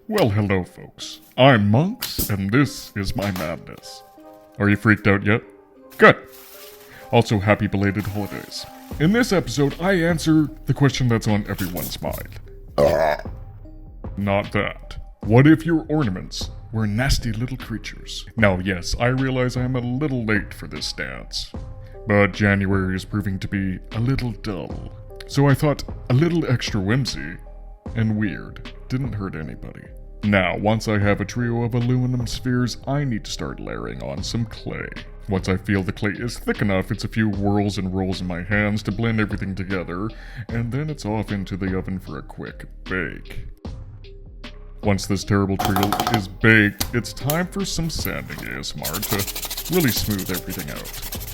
Well, hello folks. I'm Monks, and this is my madness. Are you freaked out yet? Good. Also, happy belated holidays. In this episode, I answer the question that's on everyone's mind. Not that. What if your ornaments were nasty little creatures? Now, yes, I realize I'm a little late for this stance, but January is proving to be a little dull. So I thought a little extra whimsy and weird didn't hurt anybody. Now, once I have a trio of aluminum spheres, I need to start layering on some clay. Once I feel the clay is thick enough, it's a few whirls and rolls in my hands to blend everything together, and then it's off into the oven for a quick bake. Once this terrible trio is baked, it's time for some sanding ASMR to really smooth everything out.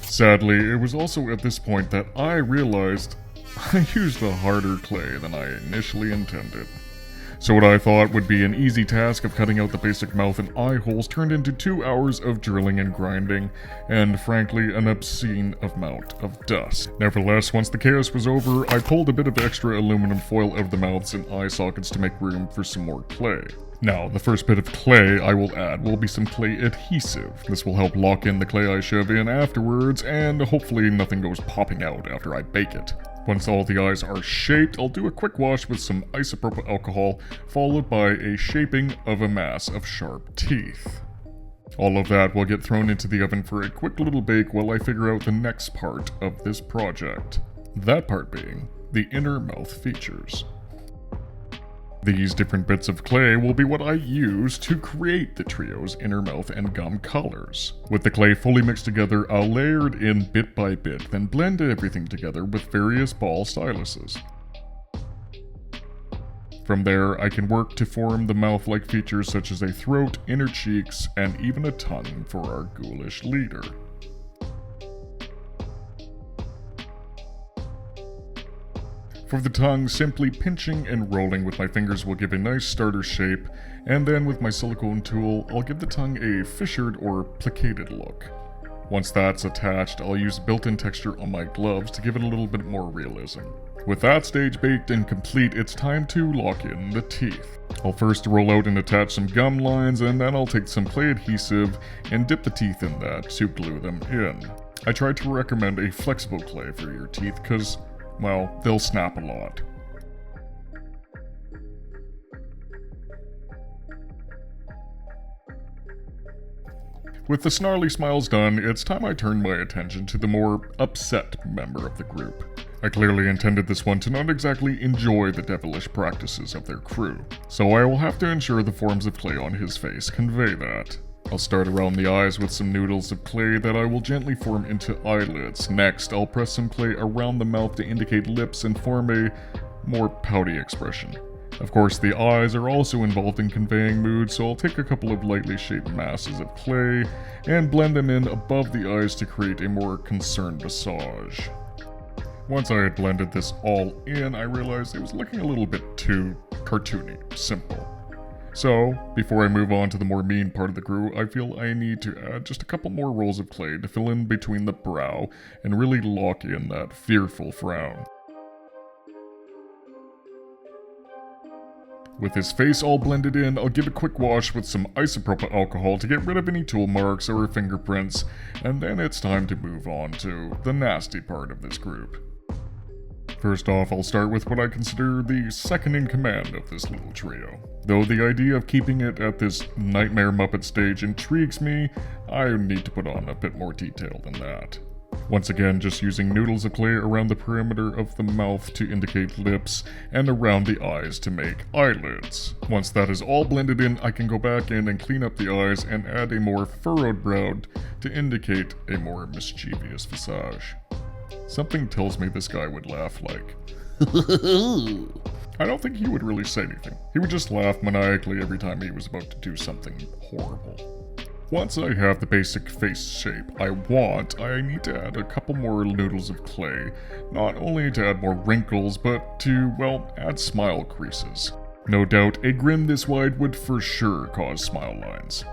Sadly, it was also at this point that I realized I used a harder clay than I initially intended. So what I thought would be an easy task of cutting out the basic mouth and eye holes turned into 2 hours of drilling and grinding, and frankly an obscene amount of dust. Nevertheless, once the chaos was over, I pulled a bit of extra aluminum foil out of the mouths and eye sockets to make room for some more clay. Now, the first bit of clay I will add will be some clay adhesive. This will help lock in the clay I shove in afterwards, and hopefully nothing goes popping out after I bake it. Once all the eyes are shaped, I'll do a quick wash with some isopropyl alcohol, followed by a shaping of a mass of sharp teeth. All of that will get thrown into the oven for a quick little bake while I figure out the next part of this project. That part being the inner mouth features. These different bits of clay will be what I use to create the trio's inner mouth and gum colors. With the clay fully mixed together, I'll layer it in bit by bit, then blend everything together with various ball styluses. From there, I can work to form the mouth-like features such as a throat, inner cheeks, and even a tongue for our ghoulish leader. For the tongue, simply pinching and rolling with my fingers will give a nice starter shape, and then with my silicone tool, I'll give the tongue a fissured or plicated look. Once that's attached, I'll use built-in texture on my gloves to give it a little bit more realism. With that stage baked and complete, it's time to lock in the teeth. I'll first roll out and attach some gum lines, and then I'll take some clay adhesive and dip the teeth in that to glue them in. I try to recommend a flexible clay for your teeth because, well, they'll snap a lot. With the snarly smiles done, it's time I turn my attention to the more upset member of the group. I clearly intended this one to not exactly enjoy the devilish practices of their crew, so I will have to ensure the forms of clay on his face convey that. I'll start around the eyes with some noodles of clay that I will gently form into eyelids. Next, I'll press some clay around the mouth to indicate lips and form a more pouty expression. Of course, the eyes are also involved in conveying mood, so I'll take a couple of lightly shaped masses of clay and blend them in above the eyes to create a more concerned visage. Once I had blended this all in, I realized it was looking a little bit too cartoony, simple. So, before I move on to the more mean part of the crew, I feel I need to add just a couple more rolls of clay to fill in between the brow and really lock in that fearful frown. With his face all blended in, I'll give a quick wash with some isopropyl alcohol to get rid of any tool marks or fingerprints, and then it's time to move on to the nasty part of this group. First off, I'll start with what I consider the second in command of this little trio. Though the idea of keeping it at this nightmare Muppet stage intrigues me, I need to put on a bit more detail than that. Once again, just using noodles of clay around the perimeter of the mouth to indicate lips, and around the eyes to make eyelids. Once that is all blended in, I can go back in and clean up the eyes and add a more furrowed brow to indicate a more mischievous visage. Something tells me this guy would laugh like, I don't think he would really say anything. He would just laugh maniacally every time he was about to do something horrible. Once I have the basic face shape I need to add a couple more noodles of clay, not only to add more wrinkles, but to, well, add smile creases. No doubt, a grin this wide would for sure cause smile lines.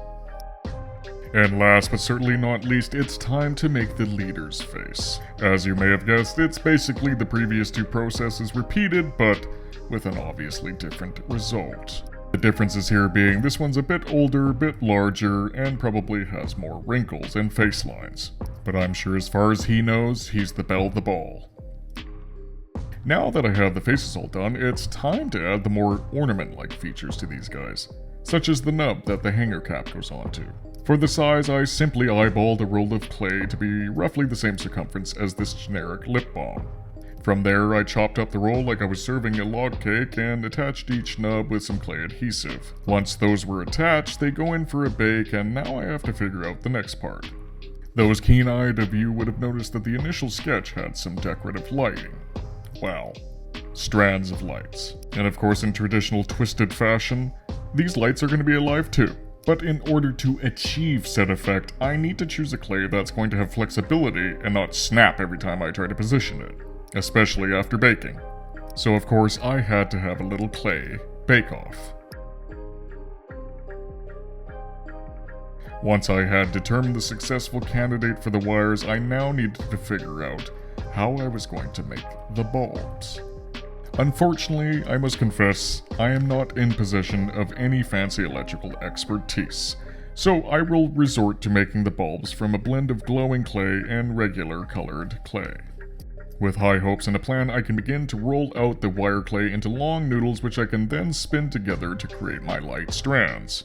And last but certainly not least, it's time to make the leader's face. As you may have guessed, it's basically the previous two processes repeated, but with an obviously different result. The differences here being this one's a bit older, bit larger, and probably has more wrinkles and face lines. But I'm sure as far as he knows, he's the belle of the ball. Now that I have the faces all done, it's time to add the more ornament-like features to these guys, such as the nub that the hanger cap goes onto. For the size, I simply eyeballed a roll of clay to be roughly the same circumference as this generic lip balm. From there, I chopped up the roll like I was serving a log cake and attached each nub with some clay adhesive. Once those were attached, they go in for a bake, and now I have to figure out the next part. Those keen-eyed of you would have noticed that the initial sketch had some decorative lighting. Well, strands of lights. And of course, in traditional twisted fashion, these lights are going to be alive too. But in order to achieve said effect, I need to choose a clay that's going to have flexibility and not snap every time I try to position it, especially after baking. So of course, I had to have a little clay bake-off. Once I had determined the successful candidate for the wires, I now needed to figure out how I was going to make the bulbs. Unfortunately, I must confess, I am not in possession of any fancy electrical expertise, so I will resort to making the bulbs from a blend of glowing clay and regular colored clay. With high hopes and a plan, I can begin to roll out the wire clay into long noodles which I can then spin together to create my light strands.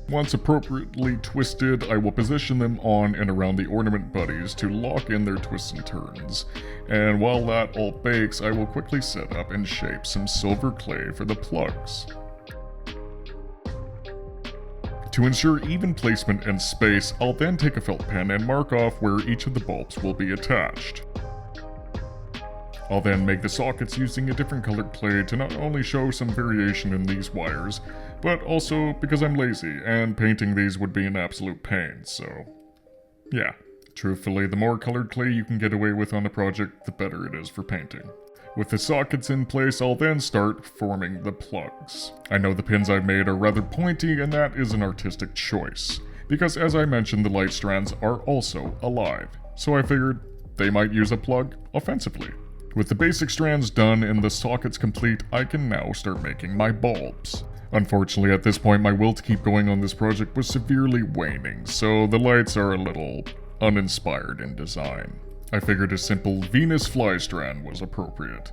Once appropriately twisted, I will position them on and around the ornament buddies to lock in their twists and turns. And while that all bakes, I will quickly set up and shape some silver clay for the plugs. To ensure even placement and space, I'll then take a felt pen and mark off where each of the bulbs will be attached. I'll then make the sockets using a different colored clay to not only show some variation in these wires, but also because I'm lazy and painting these would be an absolute pain, so yeah. Truthfully, the more colored clay you can get away with on a project, the better it is for painting. With the sockets in place, I'll then start forming the plugs. I know the pins I've made are rather pointy, and that is an artistic choice, because as I mentioned, the light strands are also alive, so I figured they might use a plug offensively. With the basic strands done and the sockets complete, I can now start making my bulbs. Unfortunately, at this point, my will to keep going on this project was severely waning, so the lights are a little uninspired in design. I figured a simple Venus fly strand was appropriate.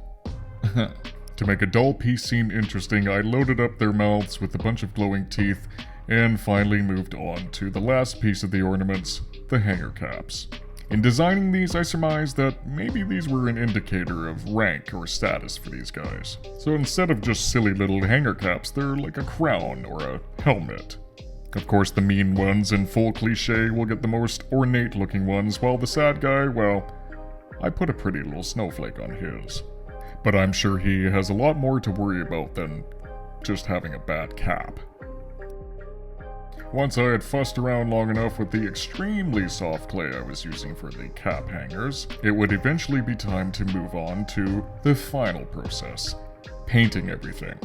To make a dull piece seem interesting, I loaded up their mouths with a bunch of glowing teeth, and finally moved on to the last piece of the ornaments, the hanger caps. In designing these, I surmised that maybe these were an indicator of rank or status for these guys. So instead of just silly little hanger caps, they're like a crown or a helmet. Of course, the mean ones in full cliché will get the most ornate looking ones, while the sad guy, well, I put a pretty little snowflake on his. But I'm sure he has a lot more to worry about than just having a bad cap. Once I had fussed around long enough with the extremely soft clay I was using for the cap hangers, it would eventually be time to move on to the final process, painting everything.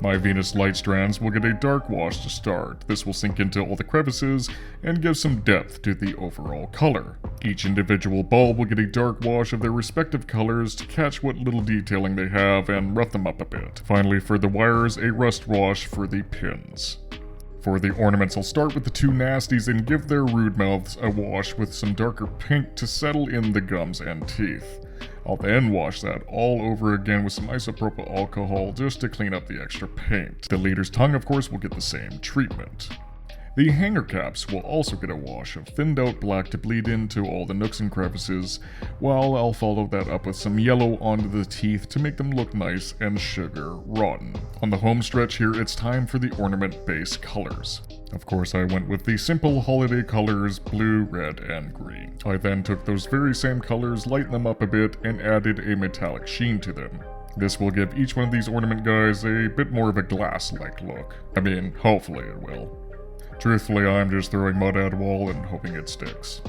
My Venus light strands will get a dark wash to start. This will sink into all the crevices and give some depth to the overall color. Each individual bulb will get a dark wash of their respective colors to catch what little detailing they have and rough them up a bit. Finally, for the wires, a rust wash for the pins. For the ornaments, I'll start with the two nasties and give their rude mouths a wash with some darker pink to settle in the gums and teeth. I'll then wash that all over again with some isopropyl alcohol just to clean up the extra paint. The leader's tongue, of course, will get the same treatment. The hanger caps will also get a wash of thinned out black to bleed into all the nooks and crevices, while I'll follow that up with some yellow onto the teeth to make them look nice and sugar rotten. On the home stretch here, it's time for the ornament base colors. Of course, I went with the simple holiday colors, blue, red, and green. I then took those very same colors, lightened them up a bit, and added a metallic sheen to them. This will give each one of these ornament guys a bit more of a glass-like look. I mean, hopefully it will. Truthfully, I'm just throwing mud at a wall and hoping it sticks.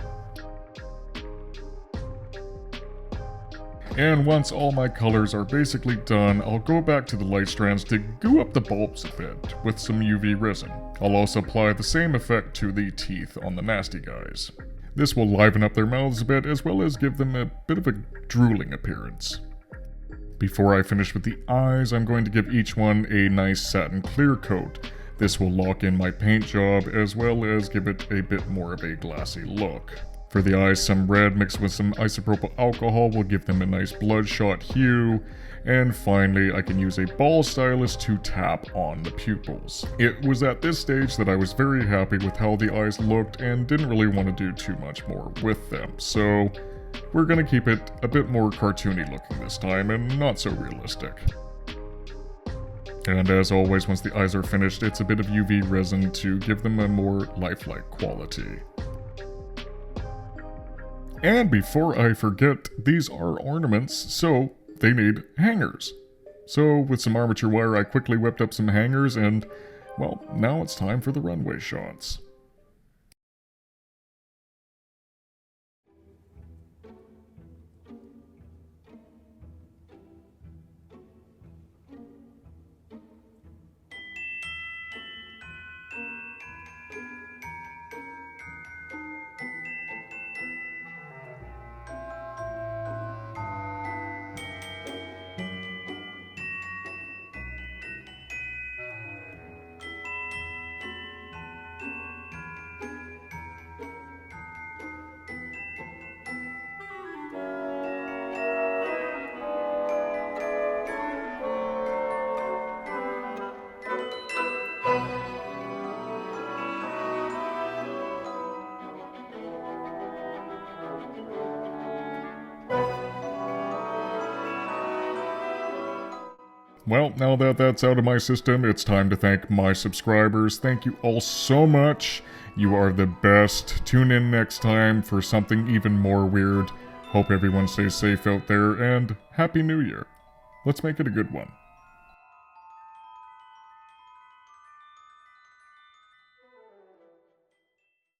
And once all my colors are basically done, I'll go back to the light strands to goo up the bulbs a bit with some UV resin. I'll also apply the same effect to the teeth on the nasty guys. This will liven up their mouths a bit as well as give them a bit of a drooling appearance. Before I finish with the eyes, I'm going to give each one a nice satin clear coat. This will lock in my paint job as well as give it a bit more of a glassy look. For the eyes, some red mixed with some isopropyl alcohol will give them a nice bloodshot hue. And finally, I can use a ball stylus to tap on the pupils. It was at this stage that I was very happy with how the eyes looked and didn't really want to do too much more with them. So we're going to keep it a bit more cartoony looking this time and not so realistic. And as always, once the eyes are finished, it's a bit of UV resin to give them a more lifelike quality. And before I forget, these are ornaments, so they need hangers. So with some armature wire, I quickly whipped up some hangers and, well, now it's time for the runway shots. Well, now that that's out of my system, it's time to thank my subscribers. Thank you all so much. You are the best. Tune in next time for something even more weird. Hope everyone stays safe out there, and Happy New Year. Let's make it a good one.